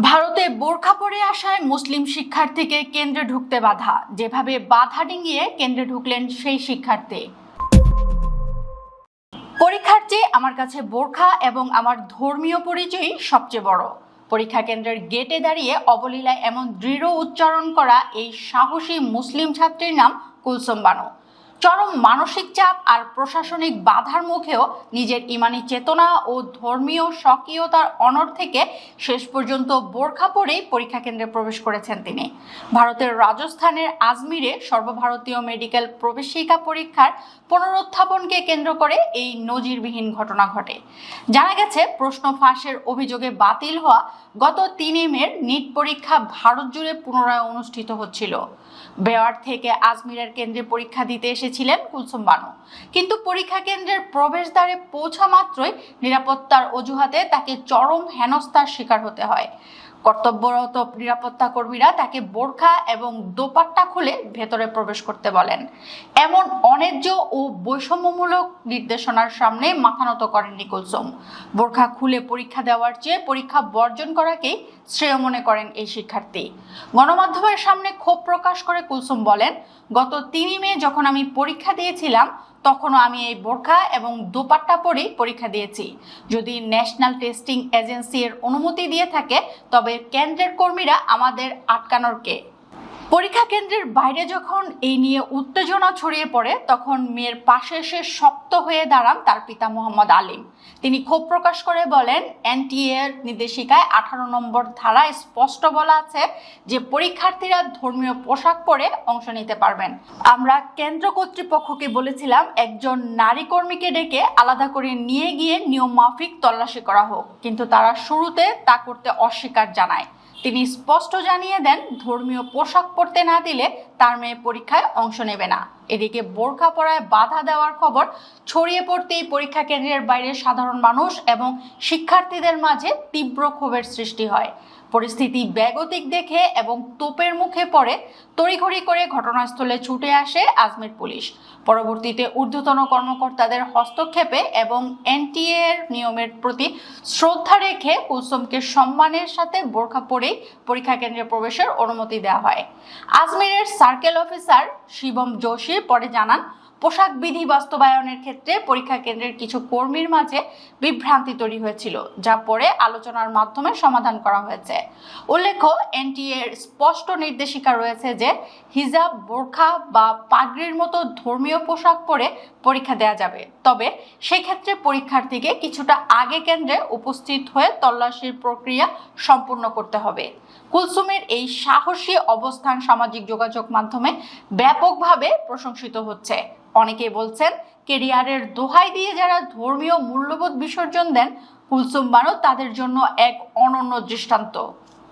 ভারতে বোরখা পরে আসায় মুসলিম শিক্ষার্থীকে কেন্দ্রে ঢুকতে বাধা, যেভাবে বাধা ডিঙিয়ে কেন্দ্রে ঢুকলেন সেই শিক্ষার্থী। পরীক্ষার চেয়ে আমার কাছে বোরখা এবং আমার ধর্মীয় পরিচয়ই সবচেয়ে বড়। পরীক্ষা কেন্দ্রের গেটে দাঁড়িয়ে অবলীলায় এমন দৃঢ় উচ্চারণ করা এই সাহসী মুসলিম ছাত্রীর নাম কুলসুম বানু। চরম মানসিক চাপ আর প্রশাসনিক বাধার মুখেও নিজের ইমানি চেতনা ও ধর্মীয় স্বকীয়তার অনড় থেকে শেষ পর্যন্ত বোরখা পরেই পরীক্ষা কেন্দ্রে প্রবেশ করেছেন তিনি। ভারতের রাজস্থানের আজমিরে সর্বভারতীয় মেডিকেল প্রবেশিকা পরীক্ষার পুনরুত্থাপনকে কেন্দ্র করে এই নজিরবিহীন ঘটনা ঘটে। জানা গেছে, প্রশ্ন ফাঁসের অভিযোগে বাতিল হওয়া গত 3 মের নিট পরীক্ষা ভারত জুড়ে পুনরায় অনুষ্ঠিত হচ্ছিল। বেওয়ার থেকে আজমিরের কেন্দ্রে পরীক্ষা দিতে এসেছিলেন কুলসুম বানু, কিন্তু পরীক্ষা কেন্দ্রের প্রবেশদ্বারে পৌঁছা মাত্রই নিরাপত্তার অজুহাতে তাকে চরম হেনস্থার শিকার হতে হয়। কর্তব্যরত নিরাপত্তা কর্মীরা তাকে বোরখা এবং দোপাট্টা খুলে ভেতরে প্রবেশ করতে বলেন। এমন অন্যায্য ও বৈষম্যমূলক নির্দেশনার সামনে মাথা নত করেননি কুলসুম। বোরখা খুলে পরীক্ষা দেওয়ার চেয়ে পরীক্ষা বর্জন করাকেই শ্রেয় মনে করেন এই শিক্ষার্থী। গণমাধ্যমের সামনে ক্ষোভ প্রকাশ করে কুলসুম বলেন, গত 3 মে যখন আমি পরীক্ষা দিয়েছিলাম তখনও আমি এই বোরখা এবং দোপাট্টা পরেই পরীক্ষা দিয়েছি। যদি ন্যাশনাল টেস্টিং এজেন্সি এর অনুমতি দিয়ে থাকে তবে কেন্দ্রের কর্মীরা আমাদের আটকানোর কে? পরীক্ষা কেন্দ্রের বাইরে যখন এই নিয়ে উত্তেজনা ছড়িয়ে পড়ে তখন মেয়ের পাশে এসে শক্ত হয়ে দাঁড়ান তার পিতা মোহাম্মদ আলিম। তিনি ক্ষোভ প্রকাশ করে বলেন, এনটিএ এর নির্দেশিকায় 18 নম্বর ধারায় স্পষ্ট বলা আছে যে পরীক্ষার্থীরা ধর্মীয় পোশাক পরে অংশ নিতে পারবেন। আমরা কেন্দ্র কর্তৃপক্ষকে বলেছিলাম একজন নারী কর্মীকে ডেকে আলাদা করে নিয়ে গিয়ে নিয়ম মাফিক তল্লাশি করা হোক, কিন্তু তারা শুরুতে তা করতে অস্বীকার জানায়। তিনি স্পষ্ট জানিয়ে দেন, ধর্মীয় পোশাক পরতে না দিলে তার মেয়ে পরীক্ষায় অংশ নেবে না। এদিকে বোরখা পরায় বাধা দেওয়ার খবর ছড়িয়ে পড়তেই পরীক্ষা কেন্দ্রের বাইরে সাধারণ মানুষ এবং শিক্ষার্থীদের মাঝে তীব্র ক্ষোভের সৃষ্টি হয়। পরিস্থিতি বেগতিক দেখে এবং তোপের মুখে পড়ে তড়িঘড়ি করে ঘটনাস্থলে ছুটে আসে আজমির পুলিশ। পরবর্তীতে ঊর্ধ্বতন কর্মকর্তাদের হস্তক্ষেপে এবং এনটিএ এর নিয়মের প্রতি শ্রদ্ধা রেখে কুলসুমকে সম্মানের সাথে বোরখা পরেই পরীক্ষা কেন্দ্রে প্রবেশের অনুমতি দেওয়া হয়। আজমিরের সার্কেল অফিসার শিবম যোশী পরে জানান, পোশাক বিধি বাস্তবায়নের ক্ষেত্রে পরীক্ষা কেন্দ্রের কিছু কর্মীর মাঝে বিভ্রান্তি তৈরি হয়েছিল, যা পরে আলোচনার মাধ্যমে সমাধান করা হয়েছে। উল্লেখ্য, এনটিএ এর স্পষ্ট নির্দেশিকা রয়েছে যে হিজাব, বোরখা বা পাগড়ির মতো ধর্মীয় পোশাক পরে পরীক্ষা দেওয়া যাবে, তবে সেই ক্ষেত্রে পরীক্ষার্থীকে কিছুটা আগে কেন্দ্রে উপস্থিত হয়ে তল্লাশির প্রক্রিয়া সম্পূর্ণ করতে হবে। কুলসুমের এই সাহসী অবস্থান সামাজিক যোগাযোগ মাধ্যমে ব্যাপকভাবে প্রশংসিত হচ্ছে। অনেকেই বলছেন, কেরিয়ারের দোহাই দিয়ে যারা ধর্মীয় মূল্যবোধ বিসর্জন দেন, কুলসুম বানু তাদের জন্য এক অনন্য দৃষ্টান্ত।